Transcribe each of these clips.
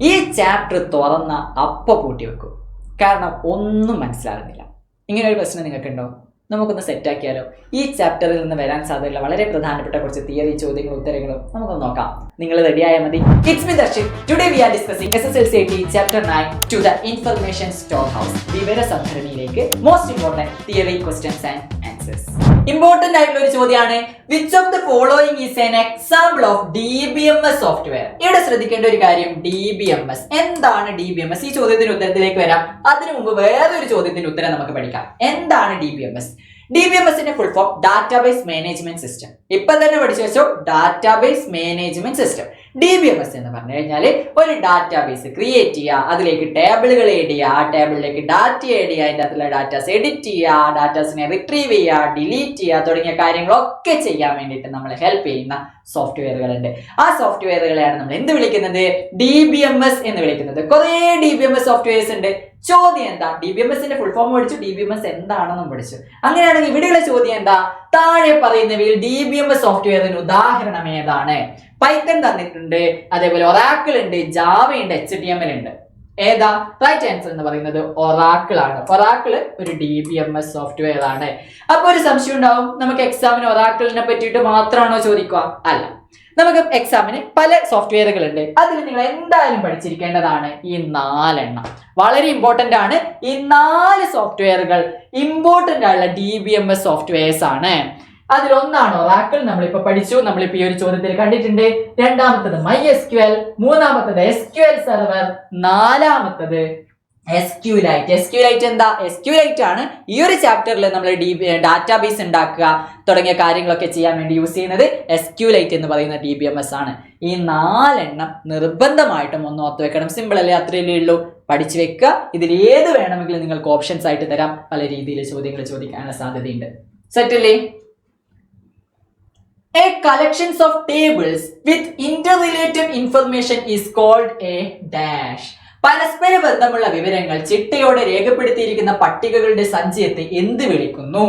ഈ ചാപ്റ്റർ തുറന്ന അപ്പ പൂട്ടി വെക്കും. കാരണം ഒന്നും മനസ്സിലാകുന്നില്ല. ഇങ്ങനെ ഒരു പ്രശ്നം നിങ്ങൾക്കുണ്ടോ? നമുക്കൊന്ന് സെറ്റാക്കിയാലോ? ഈ ചാപ്റ്ററിൽ നിന്ന് വരാൻ സാധ്യതയുള്ള വളരെ പ്രധാനപ്പെട്ട കുറച്ച് തിയറി ചോദ്യങ്ങളും ഉത്തരങ്ങളും നമുക്കൊന്ന് നോക്കാം. നിങ്ങൾ റെഡിയായാൽ മതി. It's me Darshin. Today we are discussing SSLC chapter 9 to the information storehouse. വിവര സംഭരണിയിലേക്ക് most important theory questions and answers. Important ആയിട്ടുള്ള ഒരു ചോദ്യമാണ്, which of the following is an example of DBMS software. ഇവിടെ ശ്രദ്ധിക്കേണ്ട ഒരു കാര്യം, DBMS എന്താണ്? DBMS ഈ ചോദ്യത്തിന് ഉത്തരത്തിലേക്ക് വരാം. അതിനു മുമ്പ് വേറൊരു ചോദ്യത്തിന്റെ ഉത്തരം നമുക്ക് പഠിക്കാം. എന്താണ് DBMS? DBMSന്റെ full form database management system. ഇപ്പൊ തന്നെ പഠിച്ചു വെച്ചോ, ഡാറ്റാബേസ് മാനേജ്മെന്റ് സിസ്റ്റം. DBMS എന്ന് പറഞ്ഞു കഴിഞ്ഞാൽ ഒരു ഡാറ്റാബേസ് ക്രിയേറ്റ് ചെയ്യുക, അതിലേക്ക് ടേബിളുകൾ ആഡ് ചെയ്യുക, ആ ടേബിളിലേക്ക് ഡാറ്റ ആഡ് ചെയ്യുക, അതിൻ്റെ അകത്തുള്ള ഡാറ്റാസ് എഡിറ്റ് ചെയ്യുക, ഡാറ്റാസിനെ റിട്രീവ് ചെയ്യുക, ഡിലീറ്റ് ചെയ്യുക തുടങ്ങിയ കാര്യങ്ങളൊക്കെ ചെയ്യാൻ വേണ്ടിയിട്ട് നമ്മളെ ഹെൽപ്പ് ചെയ്യുന്ന സോഫ്റ്റ്വെയറുകളുണ്ട്. ആ സോഫ്റ്റ്വെയറുകളെയാണ് നമ്മൾ എന്ത് വിളിക്കുന്നത്? DBMS എന്ന് വിളിക്കുന്നത്. കുറേ DBMS സോഫ്റ്റ്വെയർസ് ഉണ്ട്. ചോദ്യം എന്താ? DBMSന്റെ ഫുൾ ഫോം പഠിച്ചു, DBMS എന്താണെന്നും പഠിച്ചു. അങ്ങനെയാണെങ്കിൽ ഇവിടെയുള്ള ചോദ്യം എന്താ? താഴെ പറയുന്നവയിൽ DBMS സോഫ്റ്റ്വെയറിന് ഉദാഹരണം ഏതാണ്? പൈത്തൺ തന്നിട്ടുണ്ട്, അതേപോലെ ഒറാക്കിൾ ഉണ്ട്, ജാവ ഉണ്ട്, HTML ഉണ്ട്. ഏതാ? റൈറ്റ് ആൻസർ എന്ന് പറയുന്നത് ഒറാക്കിൾ ആണ്. ഒറാക്കിൾ ഒരു DBMS സോഫ്റ്റ്വെയർ ആണ്. അപ്പൊ ഒരു സംശയം ഉണ്ടാവും, നമുക്ക് എക്സാമിന് ഒറാക്കിളിനെ പറ്റിയിട്ട് മാത്രമാണോ ചോദിക്കുക? അല്ല, നമുക്ക് എക്സാമിന് പല സോഫ്റ്റ്വെയറുകൾ ഉണ്ട്. അതിൽ നിങ്ങൾ എന്തായാലും പഠിച്ചിരിക്കേണ്ടതാണ് ഈ 4 എണ്ണം. വളരെ ഇമ്പോർട്ടന്റ് ആണ്. ഈ 4 സോഫ്റ്റ്വെയറുകൾ ഇമ്പോർട്ടന്റ് ആയിട്ടുള്ള DBMS സോഫ്റ്റ്വെയർസ് ആണ്. അതിലൊന്നാണ് ഒറാക്കിൾ, നമ്മളിപ്പോ പഠിച്ചു, നമ്മളിപ്പോ ഈ ഒരു ചോദ്യത്തിൽ കണ്ടിട്ടുണ്ട്. രണ്ടാമത്തത് MySQL, മൂന്നാമത്തത് SQL സെർവർ, നാലാമത്തത് SQLite. SQLite എന്താ? SQLite ആണ് ഈ ഒരു ചാപ്റ്ററിൽ നമ്മൾ ഡാറ്റാബേസ് ഉണ്ടാക്കുക തുടങ്ങിയ കാര്യങ്ങളൊക്കെ ചെയ്യാൻ വേണ്ടി യൂസ് ചെയ്യുന്നത്. SQLite എന്ന് പറയുന്ന DBMS ആണ്. ഈ 4 എണ്ണം നിർബന്ധമായിട്ടും ഒന്ന് ഓർത്ത് വെക്കണം. സിമ്പിൾ അല്ലേ? അത്രയല്ലേ ഉള്ളൂ. പഠിച്ചു വെക്കുക. ഇതിൽ ഏത് വേണമെങ്കിലും നിങ്ങൾക്ക് ഓപ്ഷൻസ് ആയിട്ട് തരാം. പല രീതിയിൽ ചോദ്യങ്ങൾ ചോദിക്കാനുള്ള സാധ്യതയുണ്ട്. സെറ്റ് അല്ലേ? A collection of tables with interrelated information is called a dash. പരസ്പര ബന്ധമുള്ള വിവരങ്ങൾ ചിട്ടയോടെ രേഖപ്പെടുത്തിയിരിക്കുന്ന പട്ടികകളുടെ സഞ്ചയത്തെ എന്ത് വിളിക്കുന്നു?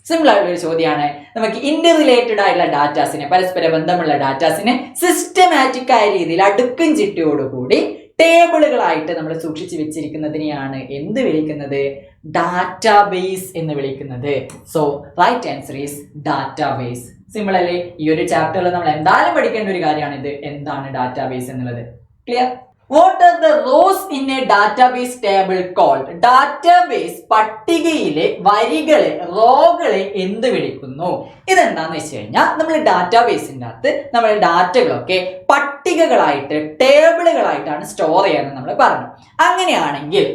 സിമ്പിൾ ആയിട്ടുള്ള ഒരു ചോദ്യമാണ്. നമുക്ക് ഇന്റർറിലേറ്റഡ് ആയിട്ടുള്ള ഡാറ്റാസിനെ, പരസ്പര ബന്ധമുള്ള ഡാറ്റാസിനെ സിസ്റ്റമാറ്റിക് ആയ രീതിയിൽ അടുക്കും ചിട്ടയോടുകൂടി ടേബിളുകളായിട്ട് നമ്മൾ സൂക്ഷിച്ചു വെച്ചിരിക്കുന്നതിനെയാണ് എന്ത് വിളിക്കുന്നത്? ഡാറ്റാബേസ് എന്ന് വിളിക്കുന്നത്. So right answer is database. Simple അല്ലേ? ഈ ഒരു ചാപ്റ്ററിൽ നമ്മൾ എന്തായാലും പഠിക്കേണ്ട ഒരു കാര്യമാണ് ഇത്. എന്താണ് ഡാറ്റാബേസ് എന്നുള്ളത്? Clear? What are the rows in a database table called? Database പട്ടികയിലെ വരികളെ, റോകളെ എന്ത് വിളിക്കുന്നു? ഇതെന്താന്ന് വെച്ച് കഴിഞ്ഞാൽ, നമ്മൾ ഡാറ്റാബേസിന്റെ അകത്ത് നമ്മൾ ഡാറ്റകളൊക്കെ പട്ടികകളായിട്ട്, ടേബിളുകളായിട്ടാണ് സ്റ്റോർ ചെയ്യാന്ന് നമ്മൾ പറഞ്ഞു. അങ്ങനെയാണെങ്കിൽ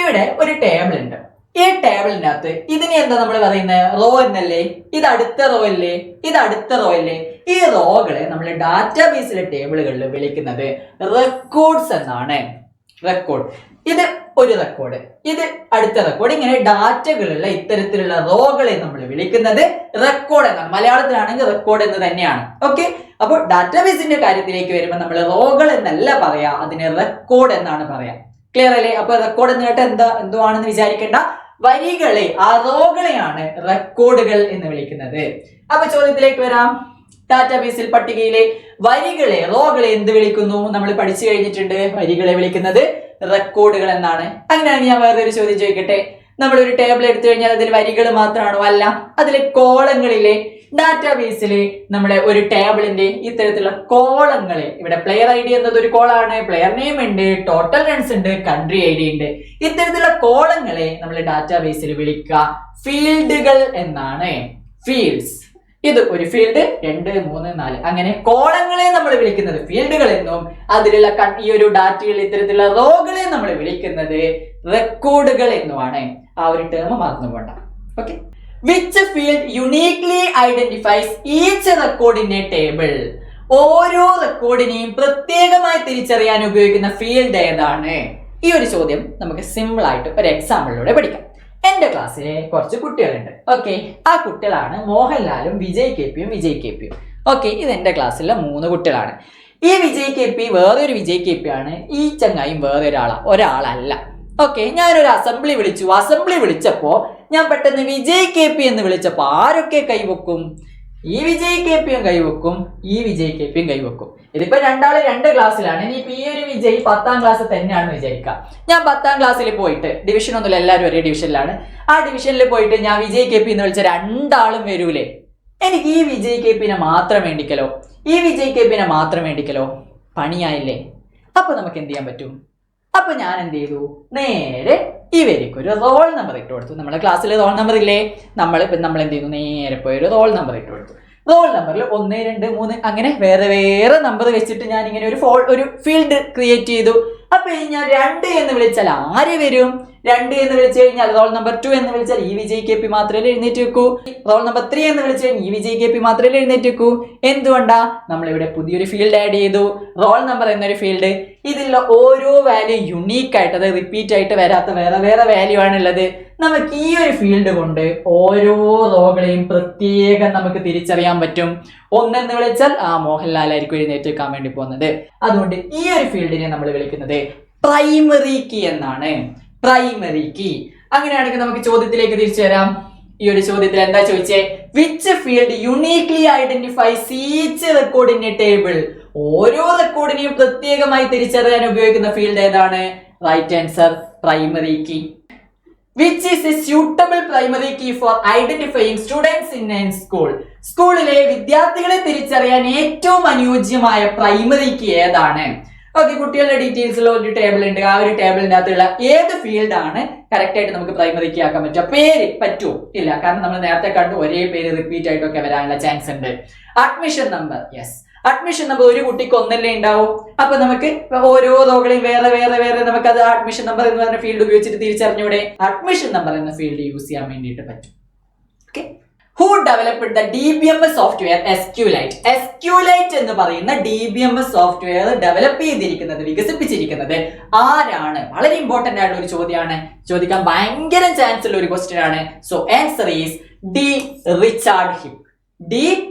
ഇവിടെ ഒരു ടേബിൾ ഉണ്ട്. ഈ ടേബിളിന്റെ അകത്ത് ഇതിനെ എന്താ നമ്മൾ പറയുന്നത്? റോ എന്നല്ലേ? ഇത് അടുത്ത റോ അല്ലേ? ഇത് അടുത്ത റോ അല്ലേ? ഈ റോകളെ നമ്മൾ ഡാറ്റാബേസിലെ ടേബിളുകളിൽ വിളിക്കുന്നത് റെക്കോർഡ്സ് എന്നാണ്. റെക്കോർഡ്, ഇത് ഒരു റെക്കോർഡ്, ഇത് അടുത്ത റെക്കോർഡ്. ഇങ്ങനെ ഡാറ്റകളുള്ള ഇത്തരത്തിലുള്ള റോകളെ നമ്മൾ വിളിക്കുന്നത് റെക്കോർഡ് എന്നാണ്. മലയാളത്തിലാണെങ്കിൽ റെക്കോർഡ് എന്ന് തന്നെയാണ്. ഓക്കെ, അപ്പോൾ ഡാറ്റാബേസിന്റെ കാര്യത്തിലേക്ക് വരുമ്പോൾ നമ്മൾ റോകൾ എന്നല്ല പറയാ, അതിനെ റെക്കോർഡ് എന്നാണ് പറയാ. ക്ലിയർ അല്ലേ? അപ്പൊ റെക്കോർഡ് എന്ന് കേട്ടാൽ എന്തുവാണെന്ന് വിചാരിക്കേണ്ട. വരികളെ, ആ റോകളെയാണ് റെക്കോർഡുകൾ എന്ന് വിളിക്കുന്നത്. അപ്പൊ ചോദ്യത്തിലേക്ക് വരാം. ഡാറ്റാബേസിൽ പട്ടികയിലെ വരികളെ, റോകളെ എന്ത് വിളിക്കുന്നു? നമ്മൾ പഠിച്ചു കഴിഞ്ഞിട്ടുണ്ട്. വരികളെ വിളിക്കുന്നത് റെക്കോർഡുകൾ എന്നാണ്. അങ്ങനെയാണെങ്കിൽ ഞാൻ വേറൊരു ചോദ്യം ചോദിക്കട്ടെ. നമ്മളൊരു ടേബിൾ എടുത്തു കഴിഞ്ഞാൽ അതിൽ വരികൾ മാത്രമാണോ? അല്ല, അതിലെ കോളങ്ങളിലെ, ഡാറ്റാബേസില് നമ്മുടെ ഒരു ടേബിളിന്റെ ഇത്തരത്തിലുള്ള കോളങ്ങളെ, ഇവിടെ പ്ലെയർ ID എന്നത് ഒരു കോളാണ്, പ്ലെയർ നെയിം ഉണ്ട്, ടോട്ടൽ റൺസ് ഉണ്ട്, കൺട്രി ID ഉണ്ട്. ഇത്തരത്തിലുള്ള കോളങ്ങളെ നമ്മൾ ഡാറ്റാബേസിൽ വിളിക്കുക ഫീൽഡുകൾ എന്നാണ്. ഫീൽഡ്സ്, ഇത് ഒരു ഫീൽഡ്, 2, 3, 4 അങ്ങനെ കോളങ്ങളെ നമ്മൾ വിളിക്കുന്നത് ഫീൽഡുകൾ എന്നും, അതിലുള്ള ഈ ഒരു ഡാറ്റയിൽ ഇത്തരത്തിലുള്ള റോകളെ നമ്മൾ വിളിക്കുന്നത് റെക്കോർഡുകൾ എന്നുമാണ്. ആ ഒരു ടേം മറന്നു പോകണ്ട. Okay. Which field uniquely identifies each record in a table? ഓരോ റെക്കോർഡിനെയും പ്രത്യേകമായി തിരിച്ചറിയാൻ ഉപയോഗിക്കുന്ന ഫീൽഡ് ഏതാണ്? ഈ ഒരു ചോദ്യം നമുക്ക് സിമ്പിൾ ആയിട്ട് ഒരു എക്സാമ്പിളിലൂടെ പഠിക്കാം. എന്റെ ക്ലാസ്സിലെ കുറച്ച് കുട്ടികളുണ്ട്. ഓക്കെ, ആ കുട്ടികളാണ് മോഹൻലാലും വിജയ് KPയും. ഓക്കെ, ഇത് എന്റെ ക്ലാസ്സിലെ 3 കുട്ടികളാണ്. ഈ വിജയ് KP വേറൊരു വിജയ് KP ആണ്, ഈ ചങ്ങായും വേറെ ഒരാളല്ല. ഓക്കെ, ഞാനൊരു അസംബ്ലി വിളിച്ചപ്പോ ഞാൻ പെട്ടെന്ന് വിജയ് KP എന്ന് വിളിച്ചപ്പോ ആരൊക്കെ കൈവക്കും? ഈ വിജയ് കെ പിയും കൈവെക്കും, ഈ വിജയ് കെ പിയും കൈവെക്കും. ഇതിപ്പോ രണ്ടാള് രണ്ട് ക്ലാസ്സിലാണ്. ഇനിയിപ്പോ ഈ ഒരു വിജയ് 10ാം ക്ലാസ് തന്നെയാണെന്ന് വിചാരിക്കാം. ഞാൻ 10ാം ക്ലാസ്സിൽ പോയിട്ട്, ഡിവിഷൻ ഒന്നുമില്ല, എല്ലാവരും ഒരേ ഡിവിഷനിലാണ്, ആ ഡിവിഷനിൽ പോയിട്ട് ഞാൻ വിജയ് കെ പി എന്ന് വിളിച്ച രണ്ടാളും വരൂലേ? എനിക്ക് ഈ വിജയ് കെ പിനെ മാത്രം വേണ്ടിക്കലോ, ഈ വിജയ് കെ പിനെ മാത്രം വേണ്ടിക്കലോ പണിയായില്ലേ? അപ്പൊ നമുക്ക് എന്ത് ചെയ്യാൻ പറ്റും? അപ്പൊ ഞാൻ എന്ത് ചെയ്തു, നേരെ ഇവർക്ക് ഒരു റോൾ നമ്പർ ഇട്ട് കൊടുത്തു. നമ്മുടെ ക്ലാസ്സിൽ റോൾ നമ്പർ ഇല്ലേ, നമ്മൾ എന്ത് ചെയ്യുന്നു, നേരെ പോയി ഒരു റോൾ നമ്പർ ഇട്ട് കൊടുത്തു. റോൾ നമ്പറിൽ 1, 2, 3 അങ്ങനെ വേറെ വേറെ നമ്പർ വെച്ചിട്ട് ഞാൻ ഇങ്ങനെ ഒരു ഫീൽഡ് ക്രിയേറ്റ് ചെയ്തു. അപ്പൊ ഞാൻ 2 എന്ന് വിളിച്ചാൽ ആര് വരും? 2 എന്ന് വിളിച്ചു കഴിഞ്ഞാൽ റോൾ നമ്പർ 2 എന്ന് വിളിച്ചാൽ ഈ വിജയ് കെ പി മാത്രമേ എഴുന്നേറ്റ് വെക്കൂ. റോൾ നമ്പർ 3 എന്ന് വിളിച്ചു കഴിഞ്ഞാൽ ഈ വിജയ് കെ പി മാത്രമേ എഴുന്നേറ്റ് വെക്കൂ. എന്തുകൊണ്ടാ? നമ്മളിവിടെ പുതിയൊരു ഫീൽഡ് ആഡ് ചെയ്തു, റോൾ നമ്പർ എന്നൊരു ഫീൽഡ്. ഇതിലുള്ള ഓരോ വാല്യൂ യുണീക്ക് ആയിട്ട്, അത് റിപ്പീറ്റ് ആയിട്ട് വരാത്ത വേറെ വേറെ വാല്യൂ ആണുള്ളത്. നമുക്ക് ഈ ഒരു ഫീൽഡ് കൊണ്ട് ഓരോ റോകളെയും പ്രത്യേകം നമുക്ക് തിരിച്ചറിയാൻ പറ്റും. 1 എന്ന് വിളിച്ചാൽ മോഹൻലാൽ ആയിരിക്കും എഴുന്നേറ്റ് വെക്കാൻ വേണ്ടി പോകുന്നത്. അതുകൊണ്ട് ഈ ഒരു ഫീൽഡിനെ നമ്മൾ വിളിക്കുന്നത് പ്രൈമറി കീ എന്നാണ്. Primary key. അങ്ങനെയാണെങ്കിൽ നമുക്ക് ചോദ്യത്തിലേക്ക് തിരിച്ചു വരാം. ഈ ഒരു ചോദ്യത്തിൽ എന്താ ചോദിച്ചേ? Which field uniquely identifies each record in a table? ഓരോ റെക്കോർഡിനെയും പ്രത്യേകമായി തിരിച്ചറിയാൻ ഉപയോഗിക്കുന്ന ഫീൽഡ് ഏതാണ്? Right answer, primary key. Which is a suitable primary key for identifying students in a school? സ്കൂളിലെ വിദ്യാർത്ഥികളെ തിരിച്ചറിയാൻ ഏറ്റവും അനുയോജ്യമായ പ്രൈമറി കീ ഏതാണ്? ഓക്കെ, കുട്ടികളുടെ ഡീറ്റെയിൽസിൽ ഒരു ടേബിൾ ഉണ്ട്. ആ ഒരു ടേബിളിന്റെ അകത്തുള്ള ഏത് ഫീൽഡ് ആണ് കറക്റ്റ് ആയിട്ട് നമുക്ക് പ്രൈമറി കീ ആക്കാൻ പറ്റുക? പേര് പറ്റുമോ? ഇല്ല, കാരണം നമ്മൾ നേരത്തെ കണ്ടു ഒരേ പേര് റിപ്പീറ്റ് ആയിട്ടൊക്കെ വരാനുള്ള ചാൻസ് ഉണ്ട്. Admission number, yes, admission number ഒരു കുട്ടിക്ക് ഒന്നല്ലേ ഉണ്ടാവും. അപ്പൊ നമുക്ക് ഓരോ റോകളെയും വേറെ വേറെ വേറെ നമുക്ക് അത് അഡ്മിഷൻ നമ്പർ എന്ന് പറഞ്ഞ ഫീൽഡ് ഉപയോഗിച്ചിട്ട് തിരിച്ചറിഞ്ഞൂടെ? അഡ്മിഷൻ നമ്പർ എന്ന ഫീൽഡ് യൂസ് ചെയ്യാൻ വേണ്ടിയിട്ട് പറ്റും. Okay, who developed the DBMS software SQLite? SQLite എന്ന് പറയുന്ന DBMS സോഫ്റ്റ്വെയർ ഡെവലപ്പ് ചെയ്തിരിക്കുന്നത്, വികസിപ്പിച്ചിരിക്കുന്നത് ആരാണ്? വളരെ ഇമ്പോർട്ടന്റ് ആയിട്ടുള്ള ഒരു ചോദ്യമാണ്, ചോദിക്കാൻ ഭയങ്കര ചാൻസ് ഉള്ള ഒരു ക്വസ്റ്റ്യൻ ആണ്. So answer is D Richard hip. D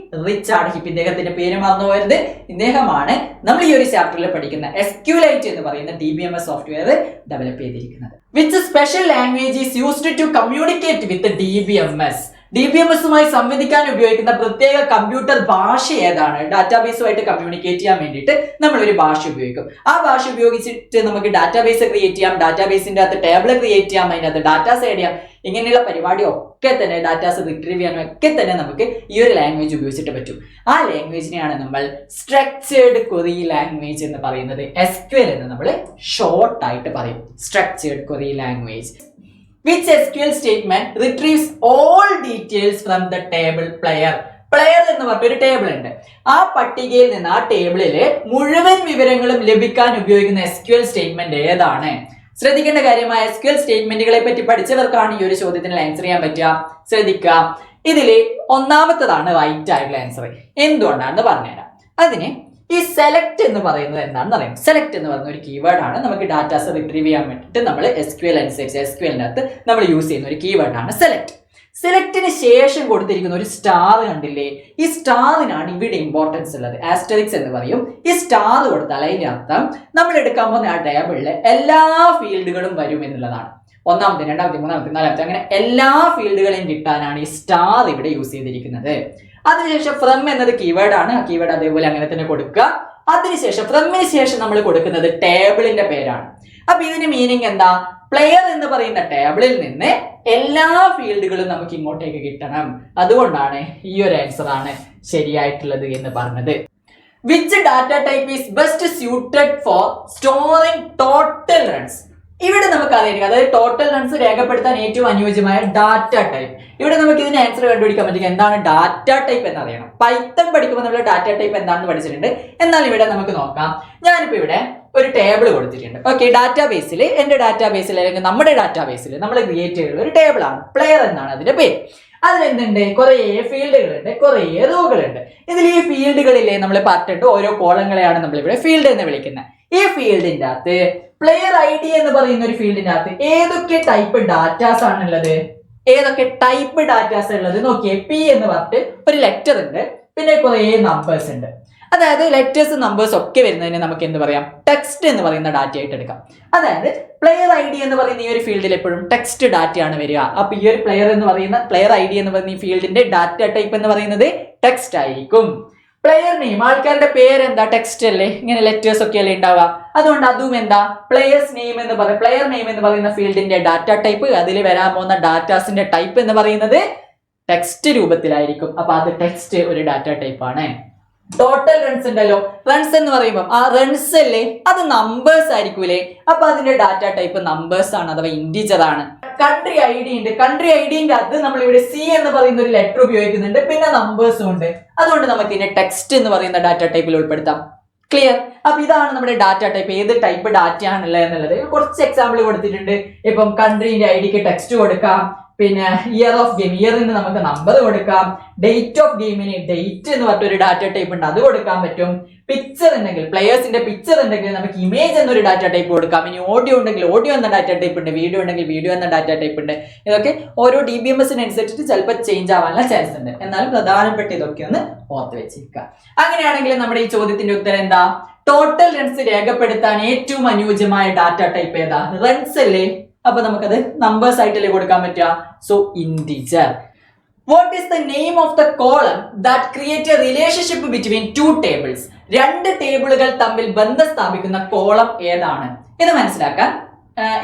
Richard hip. ഇദ്ദേഹത്തിന്റെ പേര് മറന്നു പോയത്. ഇദ്ദേഹമാണ് നമ്മൾ ഈ ഒരു ചാപ്റ്ററിൽ പഠിക്കുന്ന SQLite എന്ന് പറയുന്ന DBMS സോഫ്റ്റ്വെയർ ഡെവലപ്പ് ചെയ്തിരിക്കുന്നത്. Which special language is used to communicate with DBMS? DBMSുമായി സംവദിക്കാൻ ഉപയോഗിക്കുന്ന പ്രത്യേക കമ്പ്യൂട്ടർ ഭാഷ ഏതാണ്? ഡാറ്റാബേസുമായിട്ട് കമ്മ്യൂണിക്കേറ്റ് ചെയ്യാൻ വേണ്ടിയിട്ട് നമ്മൾ ഒരു ഭാഷ ഉപയോഗിക്കും. ആ ഭാഷ ഉപയോഗിച്ചിട്ട് നമുക്ക് ഡാറ്റാബേസ് ക്രിയേറ്റ് ചെയ്യാം, ഡാറ്റാബേസിന്റെ അകത്ത് ടേബിൾ ക്രിയേറ്റ് ചെയ്യാം, അതിനകത്ത് ഡാറ്റാസ് ആഡ് ചെയ്യാം. ഇങ്ങനെയുള്ള പരിപാടി ഒക്കെ തന്നെ, ഡാറ്റാസ് റിട്രീവ് ചെയ്യാനും ഒക്കെ തന്നെ നമുക്ക് ഈ ഒരു ലാംഗ്വേജ് ഉപയോഗിച്ചിട്ട് പറ്റും. ആ ലാംഗ്വേജിനെയാണ് നമ്മൾ സ്ട്രക്ചേർഡ് ക്വറി ലാംഗ്വേജ് എന്ന് പറയുന്നത്. SQL എന്ന് നമ്മൾ ഷോർട്ട് ആയിട്ട് പറയും, structured query language. Which SQL statement retrieves all details from the table player? Player എന്ന് പറഞ്ഞ ഒരു ടേബിൾ ഉണ്ട്. ആ പട്ടികയിൽ നിന്ന്, ആ ടേബിളിലെ മുഴുവൻ വിവരങ്ങളും ലഭിക്കാൻ ഉപയോഗിക്കുന്ന SQL സ്റ്റേറ്റ്മെന്റ് ഏതാണ്? ശ്രദ്ധിക്കേണ്ട കാര്യമായ SQL സ്റ്റേറ്റ്മെന്റുകളെ പറ്റി പഠിച്ചവർക്കാണ് ഈ ഒരു ചോദ്യത്തിന് ആൻസർ ചെയ്യാൻ പറ്റുക. ശ്രദ്ധിക്കുക, ഇതില് ഒന്നാമത്തതാണ് റൈറ്റ് ആയിട്ടുള്ള ആൻസർ. എന്തുകൊണ്ടാണെന്ന് പറഞ്ഞുതരാം. അതിന് ഈ സെലക്ട് എന്ന് പറയുന്നത് എന്താണെന്ന് അറിയാം. സെലക്ട് എന്ന് പറയുന്ന ഒരു കീവേഡ് ആണ്. നമുക്ക് ഡാറ്റാസ് റിട്രീവ് ചെയ്യാൻ വേണ്ടിയിട്ട് നമ്മൾ SQL അനുസരിച്ച് SQLനകത്ത് നമ്മൾ യൂസ് ചെയ്യുന്ന ഒരു കീവേഡ് ആണ് സെലക്ട്. സെലക്ടിന് ശേഷം കൊടുത്തിരിക്കുന്ന ഒരു സ്റ്റാർ കണ്ടില്ലേ? ഈ സ്റ്റാറിനാണ് ഇവിടെ ഇമ്പോർട്ടൻസ് ഉള്ളത്. ആസ്റ്ററിക്സ് എന്ന് പറയും. ഈ സ്റ്റാർ കൊടുത്താൽ അതിന്റെ അർത്ഥം നമ്മൾ എടുക്കാൻ പോകുന്ന ആ ടേബിളിലെ എല്ലാ ഫീൽഡുകളും വരും എന്നുള്ളതാണ്. ഒന്നാമത്തെ, രണ്ടാമത്തെ, മൂന്നാമത്തെ, നാലാമത്തെ, അങ്ങനെ എല്ലാ ഫീൽഡുകളെയും കിട്ടാനാണ് ഈ സ്റ്റാർ ഇവിടെ യൂസ് ചെയ്തിരിക്കുന്നത്. അതിനുശേഷം ഫ്രം എന്നത് കീവേഡ് ആണ്. ആ കീവേഡ് അതേപോലെ അങ്ങനെ തന്നെ കൊടുക്കുക. അതിനുശേഷം ഫ്രമിന് ശേഷം നമ്മൾ കൊടുക്കുന്നത് ടേബിളിന്റെ പേരാണ്. അപ്പൊ ഇതിന്റെ മീനിങ് എന്താ? പ്ലെയർ എന്ന് പറയുന്ന ടേബിളിൽ നിന്ന് എല്ലാ ഫീൽഡുകളും നമുക്ക് ഇങ്ങോട്ടേക്ക് കിട്ടണം. അതുകൊണ്ടാണ് ഈ ഒരു ആൻസർ ആണ് ശരിയായിട്ടുള്ളത് എന്ന് പറഞ്ഞത്. Which data type is best suited four storing total runs? ഇവിടെ നമുക്ക് അറിയാം, അതായത് ടോട്ടൽ റൺസ് രേഖപ്പെടുത്താൻ ഏറ്റവും അനുയോജ്യമായ ഡാറ്റ ടൈപ്പ്. ഇവിടെ നമുക്ക് ഇതിന് ആൻസർ കണ്ടുപിടിക്കാൻ പറ്റും. എന്താണ് ഡാറ്റ ടൈപ്പ് എന്നറിയണം. പൈത്തൺ പഠിക്കുമ്പോൾ നമ്മൾ ഡാറ്റ ടൈപ്പ് എന്താണെന്ന് പഠിച്ചിട്ടുണ്ട്. എന്നാൽ ഇവിടെ നമുക്ക് നോക്കാം. ഞാനിപ്പോ ഇവിടെ ഒരു ടേബിൾ കൊടുത്തിട്ടുണ്ട്. ഓക്കെ, ഡാറ്റാബേസിൽ, എന്റെ ഡാറ്റാബേസിൽ അല്ലെങ്കിൽ നമ്മുടെ ഡാറ്റാബേസിൽ നമ്മൾ ക്രിയേറ്റ് ചെയ്തിട്ടുള്ള ഒരു ടേബിൾ ആണ്. പ്ലെയർ എന്നാണ് അതിന്റെ പേര്. അതിലെന്തുണ്ട്? കുറെ ഫീൽഡുകളുണ്ട്, കുറെ റോകളുണ്ട്. ഇതിൽ ഈ ഫീൽഡുകളിലെ നമ്മൾ പറഞ്ഞിട്ട് ഓരോ കോളങ്ങളെയാണ് നമ്മൾ ഇവിടെ ഫീൽഡ് എന്ന് വിളിക്കുന്നത്. ഈ ഫീൽഡിന്റെ അകത്ത് പ്ലെയർ ID എന്ന് പറയുന്ന ഒരു ഫീൽഡിന്റെ അകത്ത് ഏതൊക്കെ ടൈപ്പ് ഡാറ്റാസ് ആണുള്ളത്? ഏതൊക്കെ ടൈപ്പ് ഡാറ്റാസ് ഉള്ളത് നോക്കിയേ. P എന്ന് പറഞ്ഞിട്ട് ഒരു ലെറ്റർ ഉണ്ട്, പിന്നെ കുറെ നമ്പേഴ്സ് ഉണ്ട്. അതായത് ലെറ്റേഴ്സ് നമ്പേഴ്സ് ഒക്കെ വരുന്നതിന് നമുക്ക് എന്ത് പറയാം, ടെക്സ്റ്റ് എന്ന് പറയുന്ന ഡാറ്റ ആയിട്ട് എടുക്കാം. അതായത് പ്ലെയർ ഐ ഡി എന്ന് പറയുന്ന ഈ ഒരു ഫീൽഡിൽ എപ്പോഴും ടെക്സ്റ്റ് ഡാറ്റയാണ് വരിക. അപ്പൊ ഈ ഒരു പ്ലെയർ ഐ ഡി എന്ന് പറയുന്ന ഈ ഫീൽഡിന്റെ ഡാറ്റ ടൈപ്പ് എന്ന് പറയുന്നത് ടെക്സ്റ്റ് ആയിരിക്കും. പ്ലെയർ നെയിം, ആൾക്കാരുടെ പേര് എന്താ, ടെക്സ്റ്റ് അല്ലേ, ഇങ്ങനെ ലെറ്റേഴ്സ് ഒക്കെ അല്ലേ ഉണ്ടാവുക. അതുകൊണ്ട് അതും എന്താ, പ്ലെയർ നെയിം എന്ന് പറയുന്ന ഫീൽഡിന്റെ ഡാറ്റ ടൈപ്പ്, അതിൽ വരാൻ പോകുന്ന ഡാറ്റാസിന്റെ ടൈപ്പ് എന്ന് പറയുന്നത് ടെക്സ്റ്റ് രൂപത്തിലായിരിക്കും. അപ്പൊ അത് ടെക്സ്റ്റ് ഒരു ഡാറ്റ ടൈപ്പ് ആണ്. ടോട്ടൽ റൺസ് ഉണ്ടല്ലോ, റൺസ് എന്ന് പറയുമ്പോൾ ആ റൺസ് അല്ലേ, അത് നമ്പേഴ്സ് ആയിരിക്കൂലേ. അപ്പൊ അതിന്റെ ഡാറ്റ ടൈപ്പ് നമ്പേഴ്സ് ആണ്, അഥവാ ഇന്റിജർ ആണ്. കൺട്രി ഐ ഡി ഉണ്ട്, കൺട്രി ഐ ഡിന്റെ അത് നമ്മൾ ഇവിടെ സി എന്ന് പറയുന്ന ഒരു ലെറ്റർ ഉപയോഗിക്കുന്നുണ്ട്, പിന്നെ നമ്പേഴ്സും ഉണ്ട്. അതുകൊണ്ട് നമുക്ക് ഇതിനെ ടെക്സ്റ്റ് എന്ന് പറയുന്ന ഡാറ്റ ടൈപ്പിൽ ഉൾപ്പെടുത്താം. ക്ലിയർ? അപ്പൊ ഇതാണ് നമ്മുടെ ഡാറ്റ ടൈപ്പ്, ഏത് ടൈപ്പ് ഡാറ്റ ആണുള്ളത് എന്നുള്ളത്. കുറച്ച് എക്സാമ്പിൾ കൊടുത്തിട്ടുണ്ട്. ഇപ്പം കൺട്രീന്റെ ഐ ഡിക്ക് ടെക്സ്റ്റ് കൊടുക്കാം, പിന്നെ ഇയർ ഓഫ് ഗെയിം, ഇയറിന് നമുക്ക് നമ്പർ കൊടുക്കാം, ഡേറ്റ് ഓഫ് ഗെയിമിന് ഡേറ്റ് എന്ന് പറഞ്ഞൊരു ഡാറ്റ ടൈപ്പ് ഉണ്ട്, അത് കൊടുക്കാൻ പറ്റും. പിക്ചർ ഉണ്ടെങ്കിൽ, പ്ലെയേഴ്സിന്റെ പിക്ചർ ഉണ്ടെങ്കിൽ നമുക്ക് ഇമേജ് എന്നൊരു ഡാറ്റ ടൈപ്പ് കൊടുക്കാം. ഇനി ഓഡിയോ ഉണ്ടെങ്കിൽ ഓഡിയോ എന്ന ഡാറ്റ ടൈപ്പ് ഉണ്ട്, വീഡിയോ ഉണ്ടെങ്കിൽ വീഡിയോ എന്ന ഡാറ്റ ടൈപ്പ് ഉണ്ട്. ഇതൊക്കെ ഓരോ DBMS-ന് ചിലപ്പോൾ ചേഞ്ച് ആവാനുള്ള ചാൻസ് ഉണ്ട്. എന്നാലും പ്രധാനപ്പെട്ട ഇതൊക്കെ ഒന്ന് ഓർത്ത് വെച്ചിരിക്കുക. അങ്ങനെയാണെങ്കിൽ നമ്മുടെ ഈ ചോദ്യത്തിന്റെ ഉത്തരം എന്താ? ടോട്ടൽ റൺസ് രേഖപ്പെടുത്താൻ ഏറ്റവും അനുയോജ്യമായ ഡാറ്റ ടൈപ്പ് ഏതാ? റൺസ് അല്ലേ. അപ്പൊ നമുക്കത് നമ്പേഴ്സ് ആയിട്ടല്ലേ കൊടുക്കാൻ പറ്റുക. So integer. What is the name of the column that create a relationship between to tables? രണ്ട് ടേബിളുകൾ തമ്മിൽ ബന്ധം സ്ഥാപിക്കുന്ന കോളം ഏതാണ്? ഇത് മനസ്സിലാക്കാൻ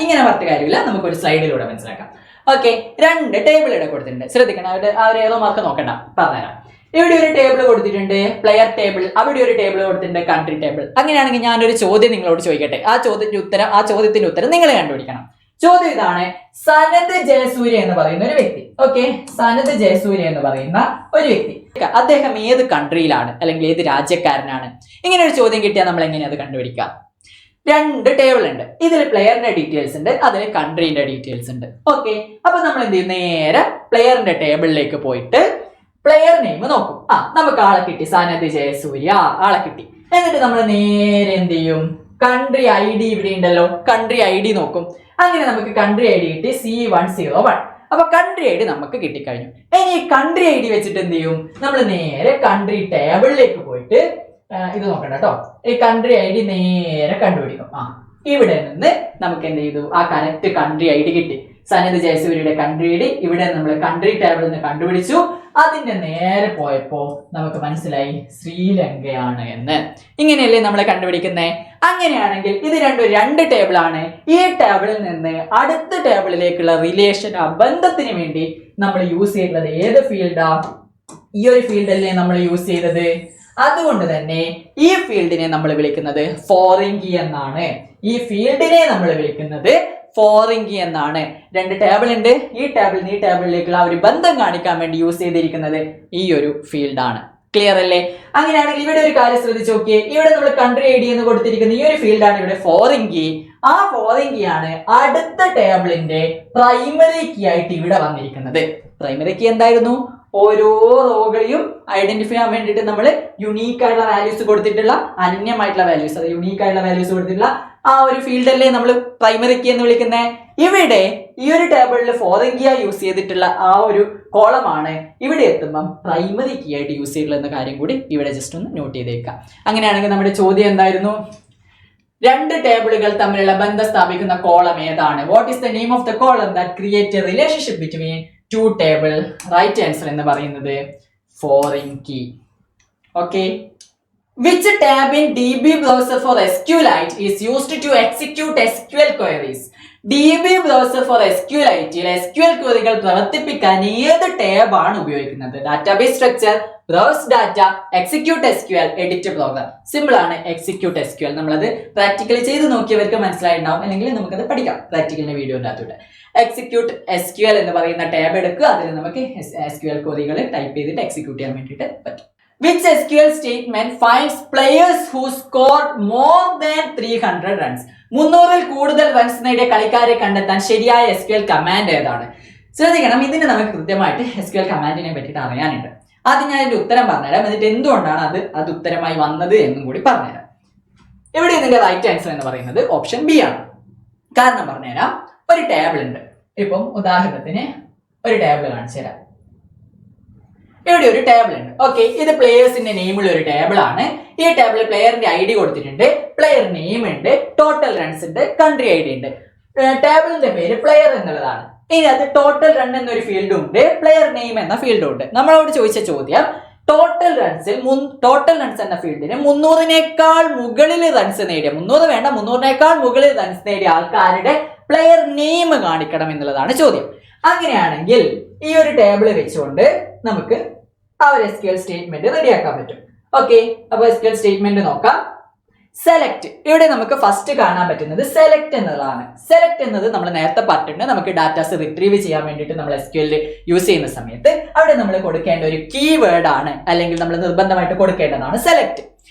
ഇങ്ങനെ പറഞ്ഞ കാര്യമില്ല, നമുക്കൊരു സ്ലൈഡിലൂടെ മനസ്സിലാക്കാം. ഓക്കെ, രണ്ട് ടേബിൾ ഇവിടെ കൊടുത്തിട്ടുണ്ട്. ശ്രദ്ധിക്കണം, ആ ഒരു ഏതോ മാർക്ക് നോക്കണ്ട, പറഞ്ഞുതരാം. ഇവിടെ ഒരു ടേബിൾ കൊടുത്തിട്ടുണ്ട്, പ്ലെയർ ടേബിൾ. അവിടെ ഒരു ടേബിൾ കൊടുത്തിട്ടുണ്ട്, കൺട്രി ടേബിൾ. അങ്ങനെയാണെങ്കിൽ ഞാനൊരു ചോദ്യം നിങ്ങളോട് ചോദിക്കട്ടെ. ആ ചോദ്യത്തിന്റെ ഉത്തരം നിങ്ങൾ കണ്ടുപിടിക്കണം. ചോദ്യം ഇതാണ്: സനത് ജയസൂര്യ എന്ന് പറയുന്ന ഒരു വ്യക്തി, ഓക്കെ, സനത് ജയസൂര്യ എന്ന് പറയുന്ന ഒരു വ്യക്തി, അദ്ദേഹം ഏത് കൺട്രിയിലാണ് അല്ലെങ്കിൽ ഏത് രാജ്യക്കാരനാണ്? ഇങ്ങനെ ഒരു ചോദ്യം കിട്ടിയാൽ നമ്മൾ എങ്ങനെയാണ് അത് കണ്ടുപിടിക്കുക? രണ്ട് ടേബിൾ ഉണ്ട്, ഇതിൽ പ്ലെയറിന്റെ ഡീറ്റെയിൽസ് ഉണ്ട്, അതിൽ കൺട്രീന്റെ ഡീറ്റെയിൽസ് ഉണ്ട്. ഓക്കെ, അപ്പൊ നമ്മൾ എന്ത് ചെയ്യും? നേരെ പ്ലെയറിന്റെ ടേബിളിലേക്ക് പോയിട്ട് പ്ലെയർ നെയിം നോക്കും. നമുക്ക് ആളെ കിട്ടി, സനത് ജയസൂര്യ, ആളെ കിട്ടി. എന്നിട്ട് നമ്മൾ നേരെ എന്ത് ചെയ്യും? കൺട്രി ഐ ഡി ഇവിടെ ഉണ്ടല്ലോ, കൺട്രി ഐ ഡി നോക്കും. അങ്ങനെ നമുക്ക് കൺട്രി ഐ ഡി കിട്ടി C101. അപ്പൊ കൺട്രി ഐ ഡി നമുക്ക് കിട്ടിക്കഴിഞ്ഞു. ഇനി ഈ കൺട്രി ഐ ഡി വെച്ചിട്ട് എന്ത് ചെയ്യും? നമ്മൾ നേരെ കൺട്രി ടേബിളിലേക്ക് പോയിട്ട് ഇത് നോക്കണ്ട കേട്ടോ, ഈ കൺട്രി ഐ ഡി നേരെ കണ്ടുപിടിക്കും. ഇവിടെ നിന്ന് നമുക്ക് എന്ത് ചെയ്തു? ആ കറക്റ്റ് കൺട്രി ഐ ഡി കിട്ടി, സനത് ജയസൂര്യയുടെ കൺട്രി ഐ ഡി. ഇവിടെ നമ്മൾ കൺട്രി ടേബിളിൽ നിന്ന് കണ്ടുപിടിച്ചു. അതിന്റെ നേരെ പോയപ്പോ നമുക്ക് മനസ്സിലായി ശ്രീലങ്കയാണ് എന്ന്. ഇങ്ങനെയല്ലേ നമ്മളെ കണ്ടുപിടിക്കുന്നേ? അങ്ങനെയാണെങ്കിൽ ഇത് രണ്ട് ടേബിൾ ആണ്. ഈ ടേബിളിൽ നിന്ന് അടുത്ത ടേബിളിലേക്കുള്ള റിലേഷൻ, ആ ബന്ധത്തിന് വേണ്ടി നമ്മൾ യൂസ് ചെയ്യുന്നത് ഏത് ഫീൽഡാ? ഈ ഒരു ഫീൽഡല്ലേ നമ്മൾ യൂസ് ചെയ്തത്. അതുകൊണ്ട് തന്നെ ഈ ഫീൽഡിനെ നമ്മൾ വിളിക്കുന്നത് ഫോറിൻ കീ എന്നാണ്. ഈ ഫീൽഡിനെ നമ്മൾ വിളിക്കുന്നത് ഫോറിൻ കീ എന്നാണ്. രണ്ട് ടേബിൾ ഉണ്ട്, ഈ ടേബിളിൽ നിന്ന് ഈ ടേബിളിലേക്കുള്ള ഒരു ബന്ധം കാണിക്കാൻ വേണ്ടി യൂസ് ചെയ്തിരിക്കുന്നത് ഈ ഒരു ഫീൽഡാണ്. ക്ലിയർ അല്ലേ? അങ്ങനെയാണെങ്കിൽ ഇവിടെ ഒരു കാര്യം ശ്രദ്ധിച്ചു നോക്കിയേ. ഇവിടെ നമ്മൾ കൺട്രി ഐ ഡി എന്ന് കൊടുത്തിരിക്കുന്ന ഈ ഒരു ഫീൽഡാണ് ഇവിടെ ഫോറിൻ കീ. ആ ഫോറിൻ കീ ആണ് അടുത്ത ടേബിളിന്റെ പ്രൈമറി കീ ആയിട്ട് ഇവിടെ വന്നിരിക്കുന്നത്. പ്രൈമറി കീ എന്തായിരുന്നു? ഓരോ റോകളെയും ഐഡന്റിഫൈ ചെയ്യാൻ വേണ്ടിയിട്ട് നമ്മൾ യുണീക്ക് ആയിട്ടുള്ള വാല്യൂസ് കൊടുത്തിട്ടുള്ള, അനന്യമായിട്ടുള്ള വാല്യൂസ്, അത് യുണീക്ക് ആയിട്ടുള്ള വാല്യൂസ് കൊടുത്തിട്ടുള്ള ആ ഒരു ഫീൽഡല്ലേ നമ്മൾ പ്രൈമറി കീ എന്ന് വിളിക്കുന്നത്. ഇവിടെ ഈ ഒരു ടേബിളിൽ ഫോറിൻ കീ യൂസ് ചെയ്തിട്ടുള്ള ആ ഒരു കോളമാണ് ഇവിടെ എത്തുമ്പം പ്രൈമറി കീ ആയിട്ട് യൂസ് ചെയ്തിട്ടുള്ള എന്ന കാര്യം കൂടി ഇവിടെ ജസ്റ്റ് ഒന്ന് നോട്ട് ചെയ്തേക്കാം. അങ്ങനെയാണെങ്കിൽ നമ്മുടെ ചോദ്യം എന്തായിരുന്നു? രണ്ട് ടേബിളുകൾ തമ്മിലുള്ള ബന്ധം സ്ഥാപിക്കുന്ന കോളം ഏതാണ്? What is the name of the column that create a relationship between two table? Right answer എന്ന് പറയുന്നത് foreign key. Okay, which tab in DB browser for SQLite is used to execute SQL queries? DB browser for SQLite SQL ക്വറികൾ പ്രവർത്തിപ്പിക്കാൻ ഏത് tab ആണ് ഉപയോഗിക്കുന്നത്? Database structure, browse data, execute SQL, edit program. Simple ആണ് execute SQL. നമ്മളത് practically ചെയ്ത് നോക്കിയവർക്ക് മനസ്സിലായിട്ടുണ്ടാവും, അല്ലെങ്കിൽ നമുക്കത് പഠിക്കാം പ്രാക്ടിക്കലിന്റെ വീഡിയോ ഉണ്ടാക്കിയിട്ട്. എക്സിക്യൂട്ട് SQL എന്ന് പറയുന്ന ടാബ് എടുക്കുക, അതിൽ നമുക്ക് SQL ക്വറികൾ ടൈപ്പ് ചെയ്തിട്ട് എക്സിക്യൂട്ട് ചെയ്യാൻ വേണ്ടിയിട്ട് പറ്റും. Which SQL statement finds players who scored more than 300 runs? 300-ൽ കൂടുതൽ റൺസ് നേടിയ കളിക്കാരെ കണ്ടെത്താൻ ശരിയായ SQL കമാൻഡ് ഏതാണ്? ശ്രദ്ധിക്കണം, ഇതിന് നമുക്ക് കൃത്യമായിട്ട് SQL കമാൻഡിനെ പറ്റിയിട്ട് അറിയാനുണ്ട്. ആദ്യം ഞാൻ ഇതിന്റെ ഉത്തരം പറഞ്ഞുതരാം, എന്നിട്ട് എന്തുകൊണ്ടാണ് അത് ഉത്തരമായി വന്നത് എന്നും കൂടി പറഞ്ഞുതരാം. ഇവിടെ ഇതിന്റെ റൈറ്റ് ആൻസർ എന്ന് പറയുന്നത് ഓപ്ഷൻ ബി ആണ്. കാരണം പറഞ്ഞുതരാം. ഒരു ടേബിൾ ഉണ്ട്. ഇപ്പം ഉദാഹരണത്തിന് ഒരു ടേബിൾ കാണിച്ചു തരാം. ഇവിടെ ഒരു ടേബിൾ ഉണ്ട്. ഓക്കെ, ഇത് പ്ലേയേഴ്സിന്റെ നെയിമുള്ള ഒരു ടേബിൾ ആണ്. ഈ ടേബിളിൽ പ്ലെയറിന്റെ ഐഡി കൊടുത്തിട്ടുണ്ട്, പ്ലെയർ നെയിം ഉണ്ട്, ടോട്ടൽ റൺസ് ഉണ്ട്, കൺട്രി ഐഡി ഉണ്ട്. ടേബിളിന്റെ പേര് പ്ലെയർ എന്നുള്ളതാണ്. ഇതിനകത്ത് ടോട്ടൽ റൺ എന്നൊരു ഫീൽഡും ഉണ്ട്, പ്ലെയർ നെയിം എന്ന ഫീൽഡും ഉണ്ട്. നമ്മളോട് ചോദിച്ച ചോദ്യം, ടോട്ടൽ റൺസ് എന്ന ഫീൽഡിന് 300-നേക്കാൾ മുകളിൽ റൺസ് നേടിയ 300 വേണ്ട 300-നേക്കാൾ മുകളിൽ റൺസ് നേടിയ ആൾക്കാരുടെ പ്ലെയർ നെയിം കാണിക്കണം എന്നുള്ളതാണ് ചോദ്യം. അങ്ങനെയാണെങ്കിൽ ഈ ഒരു ടേബിൾ വെച്ചുകൊണ്ട് നമുക്ക് ആ ഒരു SQL സ്റ്റേറ്റ്മെന്റ് റെഡിയാക്കാൻ പറ്റും. ഓക്കെ, അപ്പൊ SQL സ്റ്റേറ്റ്മെന്റ് നോക്കാം. സെലക്ട്, ഇവിടെ നമുക്ക് ഫസ്റ്റ് കാണാൻ പറ്റുന്നത് സെലക്ട് എന്നതാണ്. സെലക്ട് എന്നത് നമ്മൾ നേരത്തെ പറഞ്ഞിട്ടുണ്ട്, നമുക്ക് ഡാറ്റാസ് റിട്രീവ് ചെയ്യാൻ വേണ്ടിയിട്ട് നമ്മൾ SQL യൂസ് ചെയ്യുന്ന സമയത്ത് അവിടെ നമ്മൾ കൊടുക്കേണ്ട ഒരു കീവേഡ് ആണ്, അല്ലെങ്കിൽ നമ്മൾ നിർബന്ധമായിട്ട് കൊടുക്കേണ്ടതാണ് സെലക്ട്.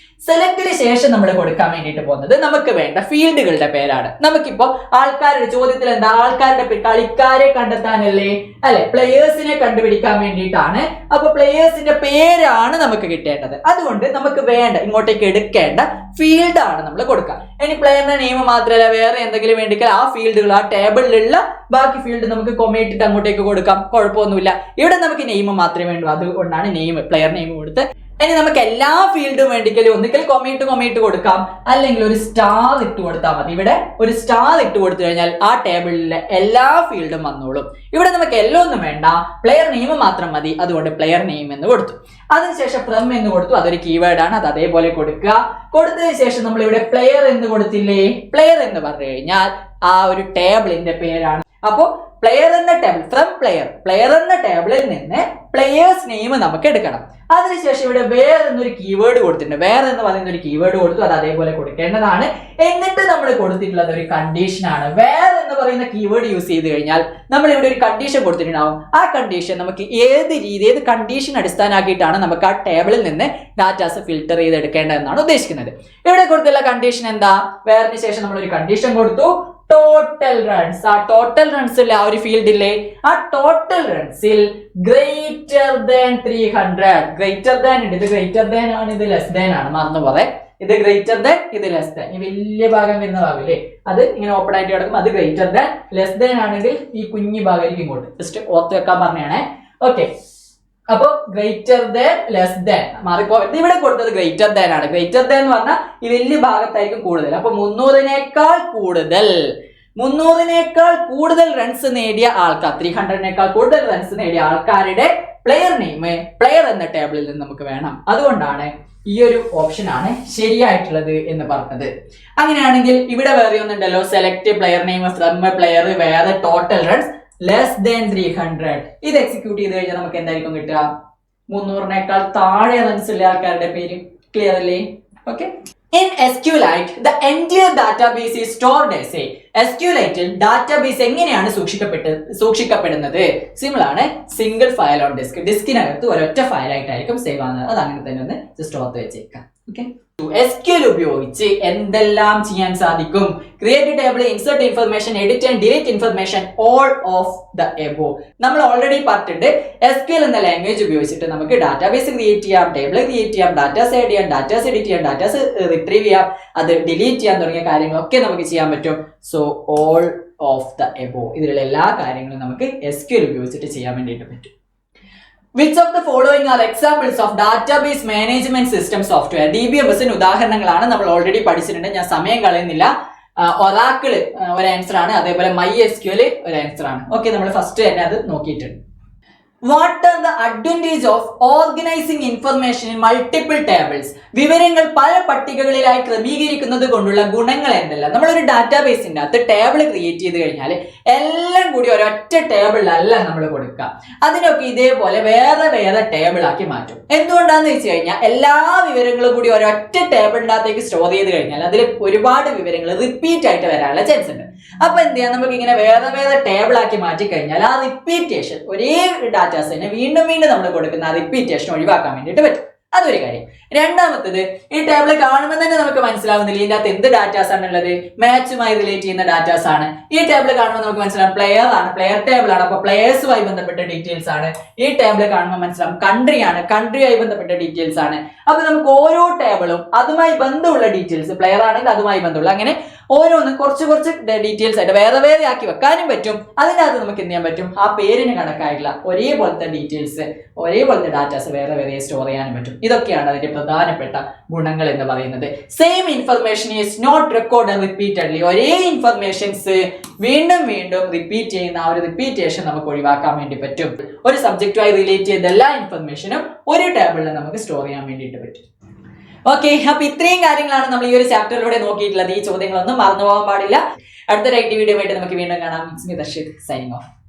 സെലക്ടിന് ശേഷം നമ്മൾ കൊടുക്കാൻ വേണ്ടിയിട്ട് പോകുന്നത് നമുക്ക് വേണ്ട ഫീൽഡുകളുടെ പേരാണ്. നമുക്കിപ്പോ ആൾക്കാരുടെ ചോദ്യത്തിൽ എന്താ, ആൾക്കാരുടെ കളിക്കാരെ കണ്ടെത്താനല്ലേ, അല്ലെ, പ്ലെയേഴ്സിനെ കണ്ടുപിടിക്കാൻ വേണ്ടിയിട്ടാണ്. അപ്പൊ പ്ലെയേഴ്സിന്റെ പേരാണ് നമുക്ക് കിട്ടേണ്ടത്. അതുകൊണ്ട് നമുക്ക് വേണ്ട ഇങ്ങോട്ടേക്ക് എടുക്കേണ്ട ഫീൽഡ് ആണ് നമ്മൾ കൊടുക്കുക. ഇനി പ്ലെയറിന്റെ നെയിം മാത്രമല്ല, വേറെ എന്തെങ്കിലും വേണ്ടിയാൽ ആ ഫീൽഡുകൾ, ആ ടേബിളിലുള്ള ബാക്കി ഫീൽഡ് നമുക്ക് കൊമേറ്റിട്ട് അങ്ങോട്ടേക്ക് കൊടുക്കാം, കുഴപ്പമൊന്നുമില്ല. ഇവിടെ നമുക്ക് നെയിം മാത്രമേ വേണ്ടൂ, അതുകൊണ്ടാണ് നെയിം, പ്ലെയർ നെയിം കൊടുത്ത്. ഇനി നമുക്ക് എല്ലാ ഫീൽഡും വേണ്ടിക്കലും ഒന്നിക്കൽ കൊമേറ്റ് കൊടുക്കാം, അല്ലെങ്കിൽ ഒരു സ്റ്റാർ ഇട്ട് കൊടുത്താൽ മതി. ഇവിടെ ഒരു സ്റ്റാർ ഇട്ട് കൊടുത്തു കഴിഞ്ഞാൽ ആ ടേബിളിലെ എല്ലാ ഫീൽഡും വന്നോളും. ഇവിടെ നമുക്ക് എല്ലാം ഒന്നും വേണ്ട, പ്ലെയർ നെയിം മാത്രം മതി, അതുകൊണ്ട് പ്ലെയർ നെയിം എന്ന് കൊടുത്തു. അതിനുശേഷം ഫ്രം എന്ന് കൊടുത്തു, അതൊരു കീവേഡ് ആണ്, അത് അതേപോലെ കൊടുക്കുക. കൊടുത്തതിന് ശേഷം നമ്മൾ ഇവിടെ പ്ലെയർ എന്ന് കൊടുത്തില്ലേ, പ്ലെയർ എന്ന് പറഞ്ഞു കഴിഞ്ഞാൽ ആ ഒരു ടേബിളിന്റെ പേരാണ്. അപ്പോ പ്ലെയർ എന്ന ടേബിൾ, ഫ്രം പ്ലെയർ എന്ന ടേബിളിൽ നിന്ന് പ്ലെയേഴ്സ് നെയിം നമുക്ക് എടുക്കണം. അതിനുശേഷം ഇവിടെ വേറെ എന്നൊരു കീവേഡ് കൊടുത്തിട്ടുണ്ട്, വേറെ എന്ന് പറയുന്ന ഒരു കീവേഡ് കൊടുത്തു, അത് അതേപോലെ കൊടുക്കേണ്ടതാണ്. എന്നിട്ട് നമ്മൾ കൊടുത്തിട്ടുള്ളത് ഒരു കണ്ടീഷൻ ആണ്. വേറെ എന്ന് പറയുന്ന കീവേഡ് യൂസ് ചെയ്ത് കഴിഞ്ഞാൽ നമ്മൾ ഇവിടെ ഒരു കണ്ടീഷൻ കൊടുത്തിട്ടുണ്ടാവും. ആ കണ്ടീഷൻ നമുക്ക് ഏത് കണ്ടീഷൻ അടിസ്ഥാനമാക്കിയിട്ടാണ് നമുക്ക് ആ ടേബിളിൽ നിന്ന് ഡാറ്റാസ് ഫിൽട്ടർ ചെയ്ത് എടുക്കേണ്ടതെന്നാണ് ഉദ്ദേശിക്കുന്നത്. ഇവിടെ കൊടുത്തുള്ള കണ്ടീഷൻ എന്താ, വേറിന് ശേഷം നമ്മൾ ഒരു കണ്ടീഷൻ കൊടുത്തു, ടോട്ടൽ റൺസ്. ആ ടോട്ടൽ റൺസിൽ ആ ഒരു ഫീൽഡ് ഇല്ലേ, ആ ടോട്ടൽ റൺസിൽ ഗ്രേറ്റർ ദാൻ 300, ഗ്രേറ്റർ ദാൻ ഉണ്ട്, ഇത് ഗ്രേറ്റർ ദാൻ ആണ്, ഇത് ലെസ് ദാൻ ആണ്, മറന്നു പോരെ. ഇത് ഗ്രേറ്റർ ദാൻ, ഇത് ലെസ് ദാൻ. ഈ വലിയ ഭാഗം വരുന്ന ഭാഗമില്ലേ, അത് ഇങ്ങനെ ഓപ്പൺ ആയിട്ട് കിടക്കും, അത് ഗ്രേറ്റർ ദാൻ. ലെസ് ദാൻ ആണെങ്കിൽ ഈ കുഞ്ഞു ഭാഗമായിരിക്കും ഇങ്ങോട്ട്, ജസ്റ്റ് ഓർത്ത് വെക്കാൻ പറഞ്ഞാണേ. ഓക്കെ, അപ്പൊ ഗ്രേറ്റർ ദാൻ, ലെസ് ദാൻ മാറിപ്പോ. ഇവിടെ കൊടുത്തത് ഗ്രേറ്റർ ദാൻ ആണ്. ഗ്രേറ്റർ ദാൻ എന്ന് പറഞ്ഞാൽ ഈ വലിയ ഭാഗത്തായിരിക്കും കൂടുതൽ. അപ്പൊ 300-നേക്കാൾ കൂടുതൽ റൺസ് നേടിയ ആൾക്കാർ, 300-നേക്കാൾ കൂടുതൽ റൺസ് നേടിയ ആൾക്കാരുടെ പ്ലെയർ നെയിം പ്ലെയർ എന്ന ടേബിളിൽ നിന്ന് നമുക്ക് വേണം. അതുകൊണ്ടാണ് ഈ ഒരു ഓപ്ഷൻ ആണ് ശരിയായിട്ടുള്ളത് എന്ന് പറഞ്ഞത്. അങ്ങനെയാണെങ്കിൽ ഇവിടെ വേറെ ഒന്നുണ്ടല്ലോ, select player name from player, വേറെ ടോട്ടൽ റൺസ് ലെസ് ദാൻ 300. ഇത് എക്സിക്യൂട്ട് ചെയ്ത് കഴിഞ്ഞാൽ നമുക്ക് എന്തായിരിക്കും കിട്ടുക, 300-നേക്കാൾ താഴെ റൺസ് ഉള്ള ആൾക്കാരുടെ പേര്. ക്ലിയർ അല്ലേ? Okay. In SQLite, the entire database is stored as a SQLite database എങ്ങനെയാണ് സൂക്ഷിക്കപ്പെടുന്നത്? സിമ്പിൾ ആണ്, സിംഗിൾ ഫയൽ ഓൺ ഡിസ്ക്. ഡിസ്കിനകത്ത് ഒരൊറ്റ ഫയലായിട്ടായിരിക്കും സേവ് ആകുന്നത്. അത് അങ്ങനെ തന്നെ ഒന്ന് ജസ്റ്റ് ഓർത്ത് വെച്ചേക്കാം. ഓക്കെ, SQL ഉപയോഗിച്ച് എന്തെല്ലാം ചെയ്യാൻ സാധിക്കും? Create table, insert information, edit and delete information, all of the above. നമ്മൾ ഓൾറെഡി പറഞ്ഞിട്ടുണ്ട്, SQL എന്ന ലാംഗ്വേജ് ഉപയോഗിച്ചിട്ട് നമുക്ക് ഡാറ്റാബേസ് ക്രിയേറ്റ് ചെയ്യാം, ടേബിൾ ക്രിയേറ്റ് ചെയ്യാം, ഡാറ്റാസ് ആഡ് ചെയ്യാം, ഡാറ്റാസ് എഡിറ്റ് ചെയ്യാം, ഡാറ്റാസ് റിട്രീവ് ചെയ്യാം, അത് ഡിലീറ്റ് ചെയ്യാൻ തുടങ്ങിയ കാര്യങ്ങളൊക്കെ നമുക്ക് ചെയ്യാൻ പറ്റും. So all of the above, ഇതിലുള്ള എല്ലാ കാര്യങ്ങളും നമുക്ക് SQL ഉപയോഗിച്ചിട്ട് ചെയ്യാൻ വേണ്ടിയിട്ട് പറ്റും. Which of the following are examples of database management system software? DBMS ഉദാഹരണങ്ങളാണ്, നമ്മൾ ഓൾറെഡി പഠിച്ചിട്ടുണ്ട്, ഞാൻ സമയം കളയുന്നില്ല. ഒറാക്കിൾ ഒരു ആൻസർ ആണ്, അതേപോലെ MySQL ഒരു ആൻസർ ആണ്. ഓക്കെ, നമ്മൾ ഫസ്റ്റ് തന്നെ അത് നോക്കിയിട്ടുണ്ട്. What are the advantage of organizing information in multiple tables? വിവരങ്ങൾ പല പട്ടികകളിലായി ക്രമീകരിക്കുന്നത് കൊണ്ടുള്ള ഗുണങ്ങൾ എന്തെല്ലാം? നമ്മളൊരു ഡാറ്റാബേസിന്റെ അകത്ത് ടേബിൾ ക്രിയേറ്റ് ചെയ്ത് കഴിഞ്ഞാൽ എല്ലാം കൂടി ഒരൊറ്റ ടേബിളിലല്ല നമ്മൾ കൊടുക്കുക. അതിനൊക്കെ ഇതേപോലെ വേറെ വേറെ ടേബിൾ ആക്കി മാറ്റും. എന്തുകൊണ്ടാന്ന് വെച്ച് കഴിഞ്ഞാൽ എല്ലാ വിവരങ്ങളും കൂടി ഒരൊറ്റ ടേബിളിനകത്തേക്ക് സ്റ്റോർ ചെയ്ത് കഴിഞ്ഞാൽ അതിൽ ഒരുപാട് വിവരങ്ങൾ റിപ്പീറ്റ് ആയിട്ട് വരാനുള്ള ചാൻസ് ഉണ്ട്. അപ്പൊ എന്ത് ചെയ്യാം, നമുക്ക് ഇങ്ങനെ വേറെ വേറെ ടേബിൾ ആക്കി മാറ്റി കഴിഞ്ഞാൽ ആ റിപ്പീറ്റേഷൻ, ഒരേ ഡാറ്റാസ് തന്നെ വീണ്ടും നമ്മൾ കൊടുക്കുന്ന ആ റിപ്പീറ്റേഷൻ ഒഴിവാക്കാൻ വേണ്ടിയിട്ട് പറ്റും. അതൊരു കാര്യം. രണ്ടാമത്തത്, ഈ ടേബിൾ കാണുമ്പോൾ തന്നെ നമുക്ക് മനസ്സിലാവുന്നില്ല ഇതിന്റെ അകത്ത് എന്ത് ഡാറ്റാസ് ആണുള്ളത്, മാച്ചുമായി റിലേറ്റ് ചെയ്യുന്ന ഡാറ്റാസ് ആണ്. ഈ ടേബിൾ കാണുമ്പോൾ നമുക്ക് മനസ്സിലാവും പ്ലെയർ ആണ്, പ്ലെയർ ടേബിൾ ആണ്, അപ്പൊ പ്ലെയേഴ്സുമായി ബന്ധപ്പെട്ട ഡീറ്റെയിൽസ് ആണ്. ഈ ടേബിൾ കാണുമ്പോൾ മനസ്സിലാവും കൺട്രി ആണ്, കൺട്രിയുമായി ബന്ധപ്പെട്ട ഡീറ്റെയിൽസ് ആണ്. അപ്പൊ നമുക്ക് ഓരോ ടേബിളും അതുമായി ബന്ധമുള്ള ഡീറ്റെയിൽസ്, പ്ലെയർ ആണെങ്കിൽ അതുമായി ബന്ധമുള്ള, അങ്ങനെ ഓരോന്നും കുറച്ച് കുറച്ച് ഡീറ്റെയിൽസ് ആയിട്ട് വേറെ ആക്കി വെക്കാനും പറ്റും. അതിനകത്ത് നമുക്ക് എന്ത് ചെയ്യാൻ പറ്റും, ആ പേരിന് കണക്കായിട്ടുള്ള ഒരേപോലത്തെ ഡീറ്റെയിൽസ്, ഒരേപോലത്തെ ഡാറ്റാസ് വേറെ സ്റ്റോർ ചെയ്യാനും പറ്റും. ഇതൊക്കെയാണ് അതിന്റെ പ്രധാനപ്പെട്ട ഗുണങ്ങൾ എന്ന് പറയുന്നത്. Same information is not record repeatedly. ഒരേ ഇൻഫർമേഷൻസ് വീണ്ടും വീണ്ടും റിപ്പീറ്റ് ചെയ്യുന്ന ആ ഒരു റിപ്പീറ്റേഷൻ നമുക്ക് ഒഴിവാക്കാൻ വേണ്ടി പറ്റും. ഒരു സബ്ജക്റ്റുമായി റിലേറ്റ് ചെയ്ത എല്ലാ ഇൻഫർമേഷനും ഒരു ടേബിളിൽ നമുക്ക് സ്റ്റോർ ചെയ്യാൻ വേണ്ടിയിട്ട് പറ്റും. ഓക്കെ, അപ്പൊ ഇത്രയും കാര്യങ്ങളാണ് നമ്മൾ ഈ ഒരു ചാപ്റ്ററിലൂടെ നോക്കിയിട്ടുള്ളത്. ഈ ചോദ്യങ്ങളൊന്നും മറന്നു പോകാൻ പാടില്ല. അടുത്തൊരു വീഡിയോ ആയിട്ട് നമുക്ക് വീണ്ടും കാണാം. It's me Darshith signing off.